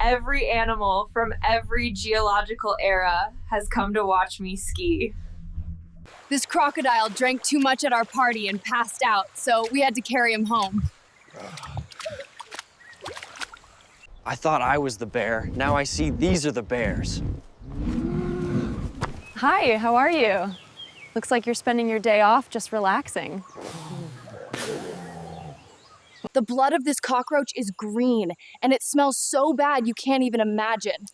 every animal from every geological era has come to watch me ski. This crocodile drank too much at our party and passed out, so we had to carry him home. I thought I was the bear. Now I see these are the bears. Hi, how are you? Looks like you're spending your day off just relaxing. The blood of this cockroach is green, and it smells so bad you can't even imagine.